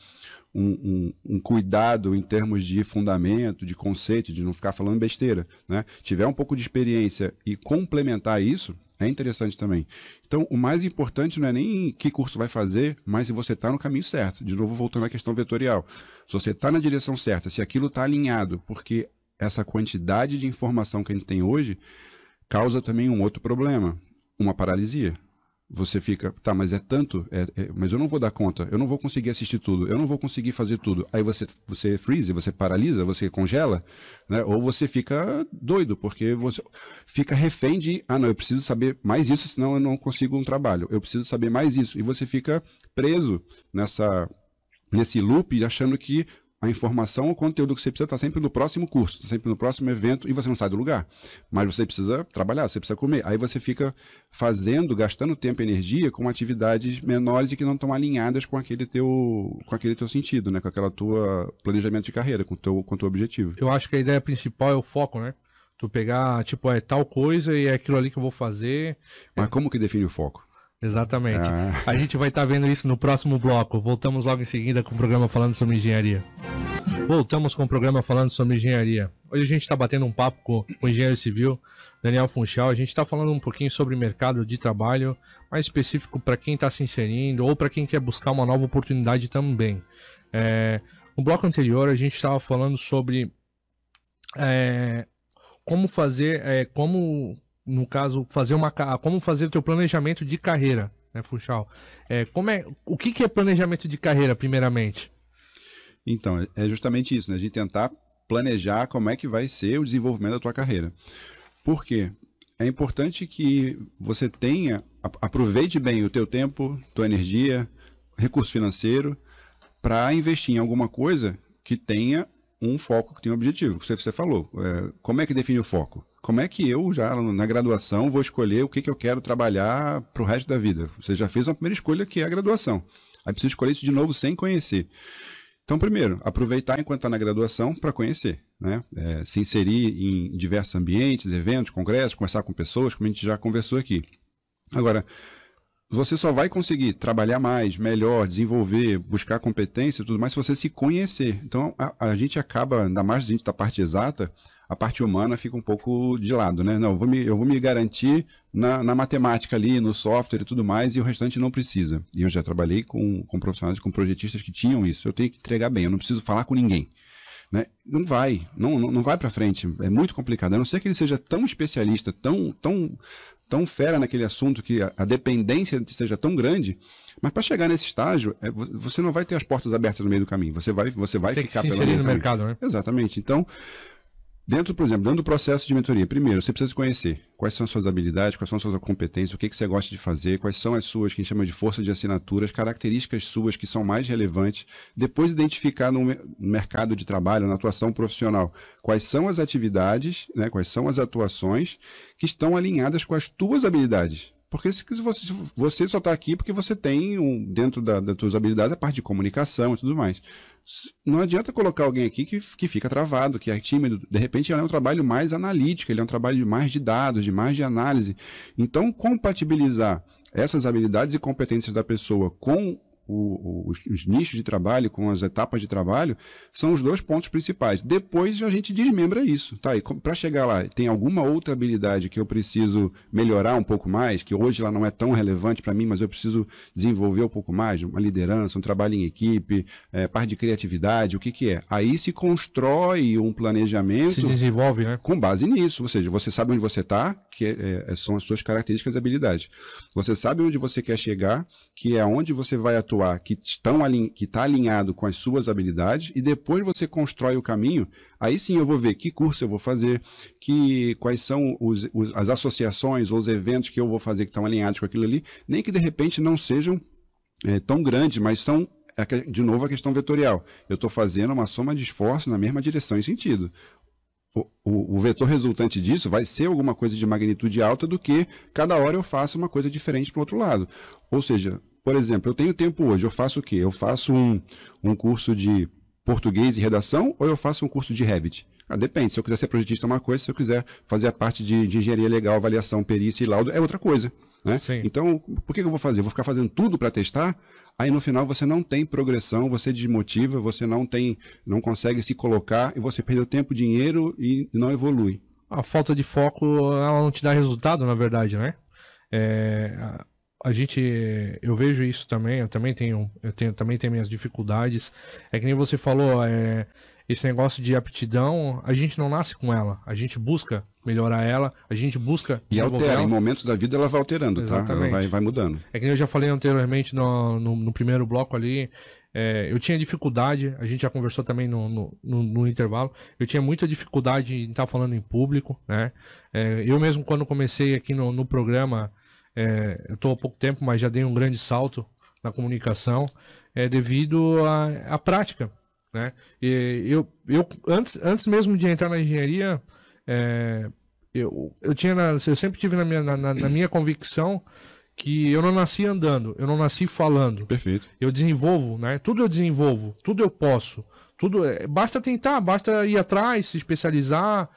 cuidado em termos de fundamento, de conceito, de não ficar falando besteira, né? Tiver um pouco de experiência e complementar isso, é interessante também. Então, o mais importante não é nem que curso vai fazer, mas se você está no caminho certo. De novo, voltando à questão vetorial. Se você está na direção certa, se aquilo está alinhado, porque essa quantidade de informação que a gente tem hoje causa também um outro problema, uma paralisia. Você fica, tá, mas é tanto, mas eu não vou dar conta, eu não vou conseguir assistir tudo, eu não vou conseguir fazer tudo. Aí você freeze, você paralisa, você congela, né? Ou você fica doido, porque você fica refém de, não, eu preciso saber mais isso, senão eu não consigo um trabalho. Eu preciso saber mais isso. E você fica preso nesse loop, achando que a informação, o conteúdo que você precisa está sempre no próximo curso, está sempre no próximo evento e você não sai do lugar. Mas você precisa trabalhar, você precisa comer. Aí você fica gastando tempo e energia com atividades menores e que não estão alinhadas com aquele teu sentido, né? Com aquela tua planejamento de carreira, com o teu objetivo. Eu acho que a ideia principal é o foco, né? Tu pegar, tipo, tal coisa e é aquilo ali que eu vou fazer. Mas como que define o foco? Exatamente. A gente vai estar vendo isso no próximo bloco. Voltamos logo em seguida com o programa falando sobre engenharia. Voltamos com o programa falando sobre engenharia. Hoje a gente está batendo um papo com o engenheiro civil, Daniel Funchal. A gente está falando um pouquinho sobre mercado de trabalho, mais específico para quem está se inserindo ou para quem quer buscar uma nova oportunidade também. No bloco anterior a gente estava falando sobre como fazer, no caso, como fazer o teu planejamento de carreira, né, Funchal? O que é planejamento de carreira, primeiramente? Então, é justamente isso, né? A gente tentar planejar como é que vai ser o desenvolvimento da tua carreira. Por quê? É importante que você aproveite bem o teu tempo, tua energia, recurso financeiro, para investir em alguma coisa que tenha um foco, que tenha um objetivo. Você falou, como é que define o foco? Como é que eu, já na graduação, vou escolher o que eu quero trabalhar para o resto da vida? Você já fez uma primeira escolha, que é a graduação. Aí precisa escolher isso de novo sem conhecer. Então, primeiro, aproveitar enquanto está na graduação para conhecer, né? Se inserir em diversos ambientes, eventos, congressos, conversar com pessoas, como a gente já conversou aqui. Agora, você só vai conseguir trabalhar mais, melhor, desenvolver, buscar competência e tudo mais se você se conhecer. Então, a gente acaba, ainda mais a gente da parte exata, a parte humana fica um pouco de lado, né? Não, eu vou me garantir na matemática ali, no software e tudo mais, e o restante não precisa. E eu já trabalhei com profissionais, com projetistas que tinham isso. Eu tenho que entregar bem, eu não preciso falar com ninguém. Né? Não vai para frente, é muito complicado. A não ser que ele seja tão especialista, tão fera naquele assunto, que a dependência seja tão grande, mas para chegar nesse estágio, você não vai ter as portas abertas no meio do caminho. Você vai ficar pelo meio do mercado, né? Exatamente. Então, por exemplo, dentro do processo de mentoria, primeiro, você precisa se conhecer quais são as suas habilidades, quais são as suas competências, o que você gosta de fazer, quais são as suas, que a gente chama de força de assinatura, as características suas que são mais relevantes. Depois, identificar no mercado de trabalho, na atuação profissional, quais são as atividades, né, quais são as atuações que estão alinhadas com as tuas habilidades. Porque você só está aqui porque você tem, dentro das suas habilidades, a parte de comunicação e tudo mais. Não adianta colocar alguém aqui que fica travado, que é tímido. De repente, ele é um trabalho mais analítico, ele é um trabalho mais de dados, de mais de análise. Então, compatibilizar essas habilidades e competências da pessoa com os nichos de trabalho, com as etapas de trabalho, são os 2 pontos principais. Depois a gente desmembra isso, tá? E para chegar lá, tem alguma outra habilidade que eu preciso melhorar um pouco mais, que hoje ela não é tão relevante para mim, mas eu preciso desenvolver um pouco mais, uma liderança, um trabalho em equipe, parte de criatividade, o que é? Aí se constrói um planejamento... Se desenvolve, né? Com base nisso, ou seja, você sabe onde você está, que são as suas características e habilidades. Você sabe onde você quer chegar, que é onde você vai atuar, que está alinhado com as suas habilidades, e depois você constrói o caminho. Aí sim eu vou ver que curso eu vou fazer, quais são as associações ou os eventos que eu vou fazer que estão alinhados com aquilo ali, nem que de repente não sejam tão grandes, mas são, de novo, a questão vetorial. Eu estou fazendo uma soma de esforço na mesma direção e sentido. O vetor resultante disso vai ser alguma coisa de magnitude alta do que cada hora eu faço uma coisa diferente para o outro lado. Ou seja, por exemplo, eu tenho tempo hoje, eu faço o quê? Eu faço um curso de português e redação ou eu faço um curso de Revit? Depende, se eu quiser ser projetista é uma coisa, se eu quiser fazer a parte de engenharia legal, avaliação, perícia e laudo, é outra coisa. Né? Então, por que eu vou fazer? Eu vou ficar fazendo tudo para testar, aí no final você não tem progressão, você desmotiva, você não consegue se colocar e você perdeu tempo, dinheiro e não evolui. A falta de foco, ela não te dá resultado, na verdade, né? Eu vejo isso também, eu também tenho minhas dificuldades. É que nem você falou, esse negócio de aptidão, a gente não nasce com ela, a gente busca melhorar ela, a gente busca e altera, ela. Em momentos da vida ela vai alterando, exatamente. Tá? Ela vai mudando. É que nem eu já falei anteriormente no primeiro bloco ali, eu tinha dificuldade, a gente já conversou também no intervalo, eu tinha muita dificuldade em estar falando em público, né? Eu mesmo quando comecei aqui no programa, eu estou há pouco tempo, mas já dei um grande salto na comunicação, devido à prática, né? Eu antes mesmo de entrar na engenharia, eu sempre tive na minha convicção que eu não nasci andando, eu não nasci falando. Perfeito. Eu desenvolvo, né? Tudo eu desenvolvo, tudo eu posso, tudo basta tentar, basta ir atrás, se especializar,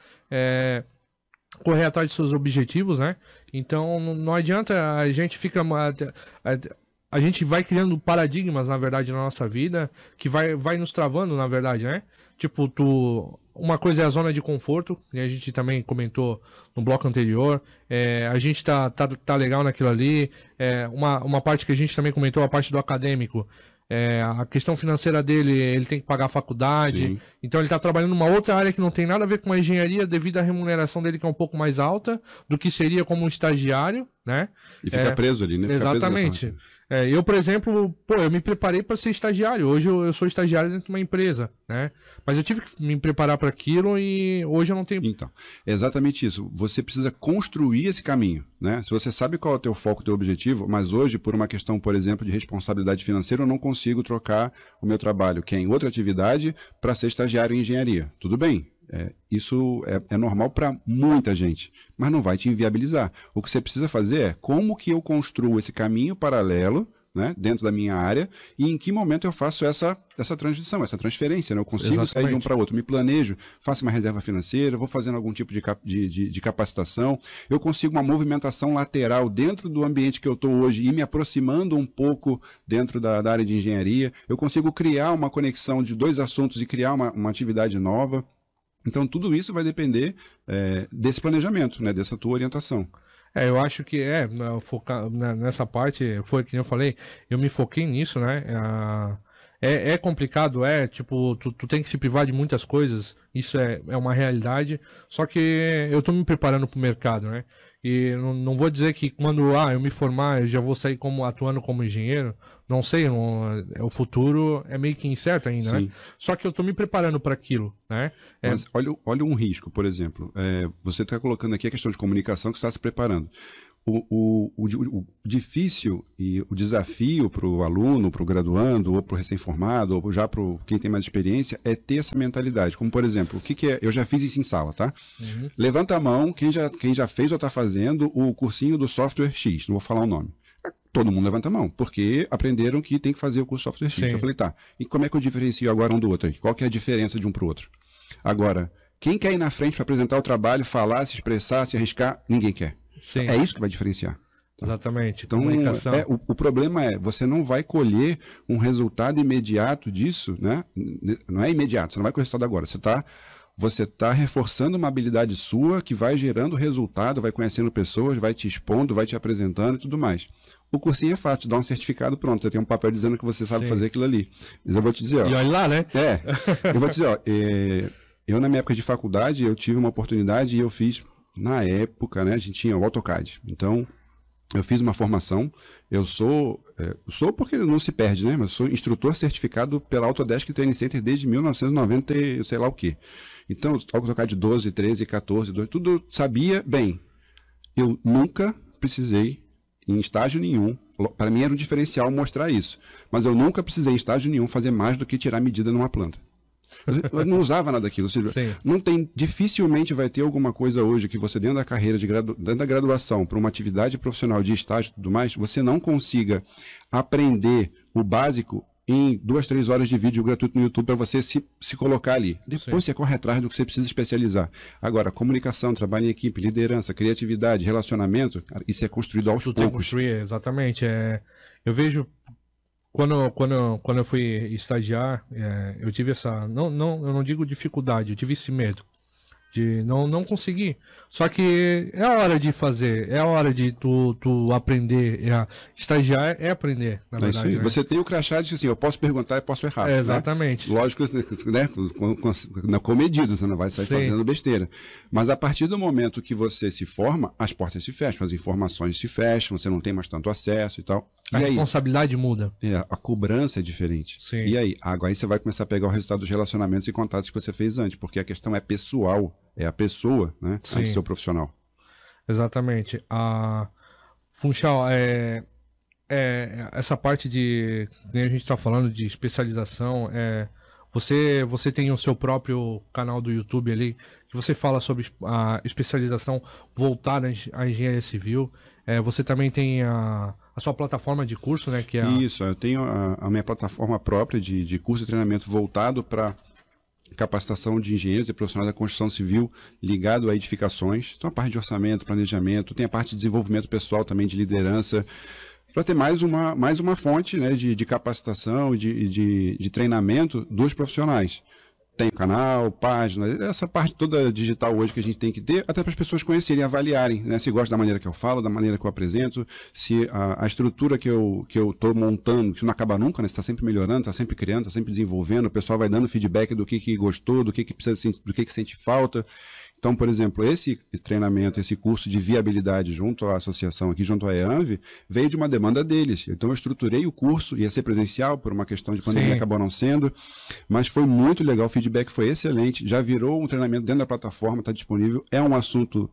correr atrás de seus objetivos, né? Então não adianta a gente a gente vai criando paradigmas, na verdade, na nossa vida, que vai nos travando, na verdade, né? Tipo, uma coisa é a zona de conforto, que a gente também comentou no bloco anterior, a gente tá legal naquilo ali, uma parte que a gente também comentou, a parte do acadêmico, a questão financeira dele, ele tem que pagar a faculdade, sim. Então ele está trabalhando numa outra área que não tem nada a ver com a engenharia, devido à remuneração dele que é um pouco mais alta do que seria como um estagiário, né? E fica preso ali, né? Exatamente. Eu, por exemplo, eu me preparei para ser estagiário. Hoje eu sou estagiário dentro de uma empresa, né? Mas eu tive que me preparar para aquilo e hoje eu não tenho... Então, é exatamente isso. Você precisa construir esse caminho, né? Se você sabe qual é o teu foco, o teu objetivo, mas hoje, por uma questão, por exemplo, de responsabilidade financeira, eu não consigo trocar o meu trabalho, que é em outra atividade, para ser estagiário em engenharia. Tudo bem. Isso é normal para muita gente, mas não vai te inviabilizar. O que você precisa fazer é como que eu construo esse caminho paralelo, né, dentro da minha área, e em que momento eu faço essa transição, essa transferência, né? Eu consigo exatamente. Sair de um para outro, me planejo, faço uma reserva financeira, vou fazendo algum tipo de capacitação, eu consigo uma movimentação lateral dentro do ambiente que eu estou hoje e me aproximando um pouco dentro da área de engenharia, eu consigo criar uma conexão de 2 assuntos e criar uma atividade nova. Então, tudo isso vai depender desse planejamento, né, dessa tua orientação. Eu acho que focar nessa parte, foi que eu falei, eu me foquei nisso, né? É complicado, tipo, tu tem que se privar de muitas coisas, isso é uma realidade, só que eu tô me preparando pro mercado, né? E não vou dizer que quando eu me formar eu já vou sair atuando como engenheiro, não sei, o futuro é meio que incerto ainda, sim. Né? Só que eu tô me preparando para aquilo, né? Mas olha um risco, por exemplo, você está colocando aqui a questão de comunicação que você está se preparando. O difícil e o desafio para o aluno, para o graduando, ou para o recém-formado, ou já para quem tem mais experiência, é ter essa mentalidade. Como, por exemplo, o que é? Eu já fiz isso em sala, tá? Uhum. Levanta a mão, quem já fez ou está fazendo o cursinho do software X, não vou falar o nome. Todo mundo levanta a mão, porque aprenderam que tem que fazer o curso software X. Então eu falei, tá, e como é que eu diferencio agora um do outro aí? Qual que é a diferença de um para o outro? Agora, quem quer ir na frente para apresentar o trabalho, falar, se expressar, se arriscar? Ninguém quer. Sim. É isso que vai diferenciar. Exatamente. Então, Comunicação. o problema é, você não vai colher um resultado imediato disso, né? Não é imediato, você não vai colher o resultado agora. Você tá reforçando uma habilidade sua que vai gerando resultado, vai conhecendo pessoas, vai te expondo, vai te apresentando e tudo mais. O cursinho é fácil, dá um certificado, pronto, você tem um papel dizendo que você sabe fazer aquilo ali. Mas eu vou te dizer, ó. E olha lá, né? Eu vou te dizer, ó, eu na minha época de faculdade, eu tive uma oportunidade e eu fiz, na época, né, a gente tinha o AutoCAD. Então, eu fiz uma formação, eu sou porque não se perde, né? Mas eu sou instrutor certificado pela Autodesk Training Center desde 1990, sei lá o quê. Então, AutoCAD 12, 13, 14, 12, tudo sabia bem. Eu nunca precisei, em estágio nenhum, para mim era um diferencial mostrar isso, mas eu nunca precisei, em estágio nenhum, fazer mais do que tirar medida numa planta. Eu não usava nada daquilo. Ou seja, dificilmente vai ter alguma coisa hoje que você, dentro da carreira, dentro da graduação, para uma atividade profissional de estágio e tudo mais, você não consiga aprender o básico em 2, 3 horas de vídeo gratuito no YouTube para você se colocar ali. Depois você corre atrás do que você precisa especializar. Agora, comunicação, trabalho em equipe, liderança, criatividade, relacionamento, isso é construído aos poucos. Exatamente. Eu vejo... Quando eu fui estagiar, eu tive essa... eu não digo dificuldade, eu tive esse medo de não conseguir. Só que é a hora de fazer, é a hora de tu aprender. Estagiar é aprender, na verdade. Né? Você tem o crachá de assim, eu posso perguntar e posso errar. Exatamente. Né? Lógico, né? Com medida, você não vai sair fazendo besteira. Mas a partir do momento que você se forma, as portas se fecham, as informações se fecham, você não tem mais tanto acesso e tal. A responsabilidade muda. A cobrança é diferente. Sim. E aí? Agora você vai começar a pegar o resultado dos relacionamentos e contatos que você fez antes, porque a questão é pessoal, é a pessoa, né? Antes de ser o profissional. Exatamente. Funchal, essa parte de, a gente está falando de especialização, você tem o seu próprio canal do YouTube ali, que você fala sobre a especialização voltada à engenharia civil. Você também tem a sua plataforma de curso, né? Isso, eu tenho a minha plataforma própria de curso e treinamento voltado para capacitação de engenheiros e profissionais da construção civil ligado a edificações. Então, a parte de orçamento, planejamento, tem a parte de desenvolvimento pessoal também, de liderança, para ter mais uma fonte, né, de capacitação e de treinamento dos profissionais. Tem canal, página, essa parte toda digital hoje que a gente tem que ter, até para as pessoas conhecerem, avaliarem, né, se gostam da maneira que eu falo, da maneira que eu apresento, se a estrutura que eu estou montando, que não acaba nunca, né, está sempre melhorando, está sempre criando, está sempre desenvolvendo, o pessoal vai dando feedback do que gostou, do que precisa, do que sente falta. Então, por exemplo, esse treinamento, esse curso de viabilidade junto à associação aqui, junto à EANV, veio de uma demanda deles. Então, eu estruturei o curso, ia ser presencial, por uma questão de pandemia acabou não sendo, mas foi muito legal, o feedback foi excelente, já virou um treinamento dentro da plataforma, está disponível, é um assunto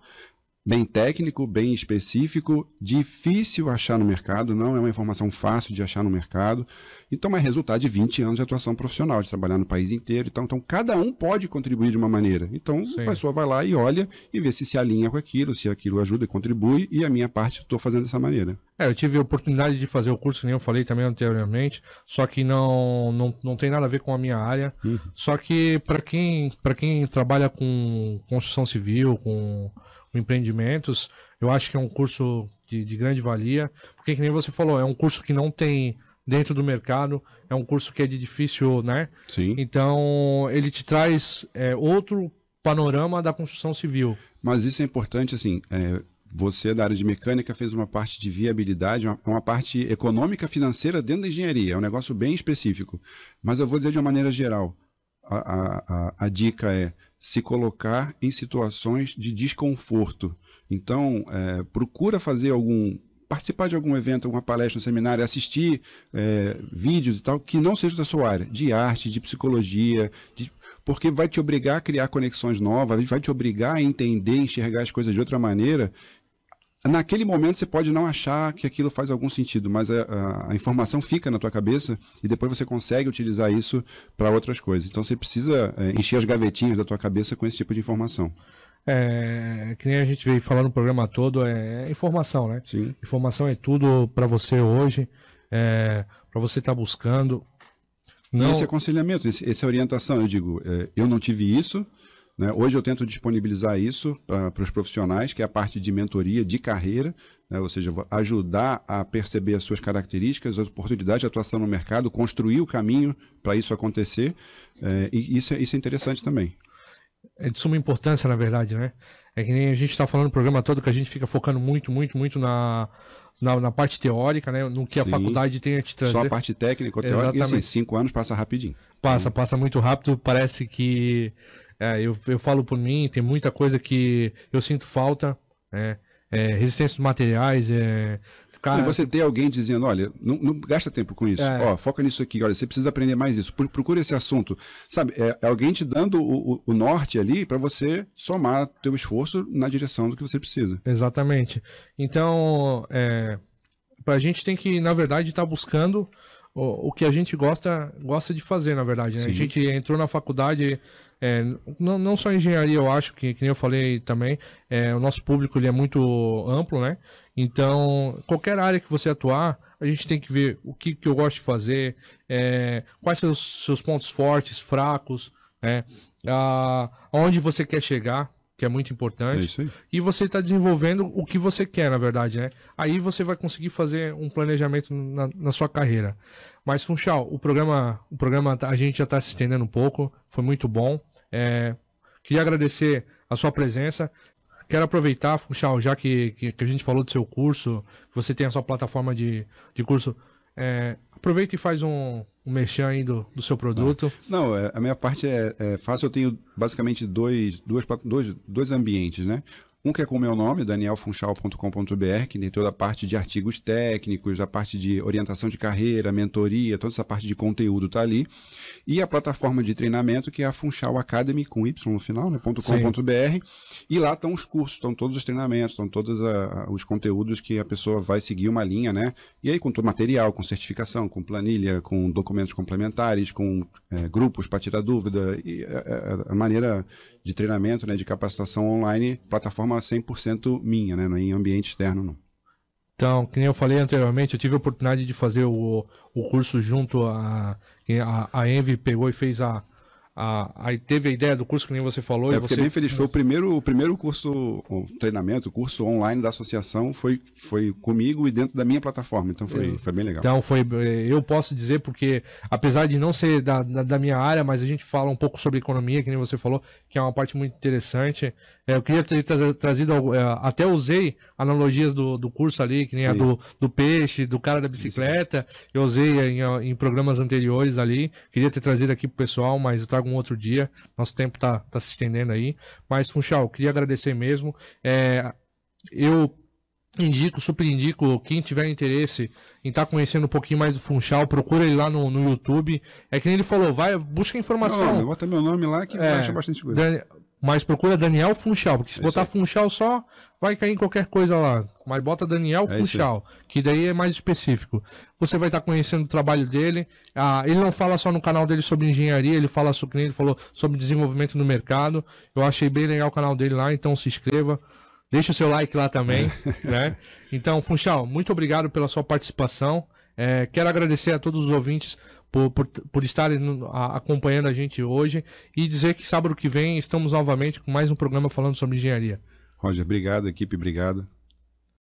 bem técnico, bem específico, difícil achar no mercado, não é uma informação fácil de achar no mercado. Então, é resultado de 20 anos de atuação profissional, de trabalhar no país inteiro. Então cada um pode contribuir de uma maneira. Então, a pessoa vai lá e olha e vê se alinha com aquilo, se aquilo ajuda e contribui, e a minha parte estou fazendo dessa maneira. Eu tive a oportunidade de fazer o curso, nem eu falei também anteriormente, só que não tem nada a ver com a minha área. Só que para quem trabalha com construção civil, com empreendimentos, eu acho que é um curso de grande valia, porque, que nem você falou, é um curso que não tem dentro do mercado, é um curso que é de difícil, né? Sim. Então, ele te traz outro panorama da construção civil. Mas isso é importante, assim, você da área de mecânica fez uma parte de viabilidade, uma parte econômica financeira dentro da engenharia, é um negócio bem específico. Mas eu vou dizer de uma maneira geral, a dica é se colocar em situações de desconforto. Então, procura participar de algum evento, alguma palestra, um seminário, assistir vídeos e tal, que não seja da sua área, de arte, de psicologia, porque vai te obrigar a criar conexões novas, vai te obrigar a entender, enxergar as coisas de outra maneira. Naquele momento você pode não achar que aquilo faz algum sentido, mas a informação fica na tua cabeça e depois você consegue utilizar isso para outras coisas. Então você precisa encher as gavetinhas da tua cabeça com esse tipo de informação. Que nem a gente veio falando no programa todo, informação, né? Sim. Informação é tudo para você hoje, para você estar buscando. Não... E esse aconselhamento, essa orientação, eu digo, eu não tive isso, né? Hoje eu tento disponibilizar isso para os profissionais, que é a parte de mentoria de carreira, né? Ou seja, ajudar a perceber as suas características, as oportunidades de atuação no mercado, construir o caminho para isso acontecer, e isso é interessante também. É de suma importância, na verdade, né? É que nem a gente está falando no programa todo, que a gente fica focando muito na parte teórica, né? No que a faculdade tem a te trazer. Só a parte técnica, teórica, e assim, 5 anos passa rapidinho. Passa muito rápido, parece que... eu falo por mim, tem muita coisa que eu sinto falta, resistência dos materiais, Cara, e você ter alguém dizendo, olha, não gasta tempo com isso, foca nisso aqui, olha, você precisa aprender mais isso, procura esse assunto, sabe, é alguém te dando o norte ali para você somar teu esforço na direção do que você precisa. Exatamente. Então, a gente tem que, na verdade, estar buscando o que a gente gosta de fazer, na verdade, né? A gente entrou na faculdade... não só engenharia, eu acho que nem eu falei também, o nosso público ele é muito amplo, né? Então, qualquer área que você atuar, a gente tem que ver o que eu gosto de fazer, quais são os seus pontos fortes, fracos, aonde você quer chegar, que é muito importante, isso aí. E você está desenvolvendo o que você quer, na verdade, né? Aí você vai conseguir fazer um planejamento na sua carreira. Mas, Funchal, o programa a gente já está se estendendo um pouco, foi muito bom. Queria agradecer a sua presença. Quero aproveitar, Funchal, já que a gente falou do seu curso, que você tem a sua plataforma de curso, aproveita e faz um merchan aí do seu produto. Não, a minha parte é fácil. Eu tenho basicamente dois ambientes, né? Um que é com o meu nome, danielfunchal.com.br, que tem toda a parte de artigos técnicos, a parte de orientação de carreira, mentoria, toda essa parte de conteúdo está ali. E a plataforma de treinamento, que é a Funchal Academy, com Y no final, né, .com.br. E lá estão os cursos, estão todos os treinamentos, estão todos os conteúdos que a pessoa vai seguir uma linha, né? E aí com todo material, com certificação, com planilha, com documentos complementares, com grupos para tirar dúvida, e a maneira de treinamento, né, de capacitação online, plataforma 100% minha, né, não é em ambiente externo, não. Então, que nem eu falei anteriormente, eu tive a oportunidade de fazer o curso junto a Envy pegou e fez aí teve a ideia do curso que nem você falou. Eu fiquei bem feliz. Foi o primeiro curso, o treinamento, o curso online da associação foi comigo e dentro da minha plataforma. Então foi bem legal. Então eu posso dizer, porque apesar de não ser da minha área, mas a gente fala um pouco sobre economia, que nem você falou, que é uma parte muito interessante. Eu queria ter trazido, até usei analogias do curso ali, que nem a do peixe, do cara da bicicleta. Eu usei em programas anteriores ali. Queria ter trazido aqui pro pessoal, mas eu trago um outro dia. Nosso tempo tá se estendendo aí. Mas, Funchal, queria agradecer mesmo. Eu super indico, quem tiver interesse em estar conhecendo um pouquinho mais do Funchal, procura ele lá no YouTube. É que nem ele falou, busca informação. Bota meu nome lá que vai achar bastante coisa. Mas procura Daniel Funchal, porque se botar Funchal só, vai cair em qualquer coisa lá. Mas bota Daniel Funchal, que daí é mais específico. Você vai estar conhecendo o trabalho dele. Ele não fala só no canal dele sobre engenharia, ele fala sobre, ele falou sobre desenvolvimento no mercado. Eu achei bem legal o canal dele lá, então se inscreva. Deixa o seu like lá também, né? Então, Funchal, muito obrigado pela sua participação. Quero agradecer a todos os ouvintes por estarem acompanhando a gente hoje e dizer que sábado que vem estamos novamente com mais um programa falando sobre engenharia. Roger, obrigado, equipe, obrigado.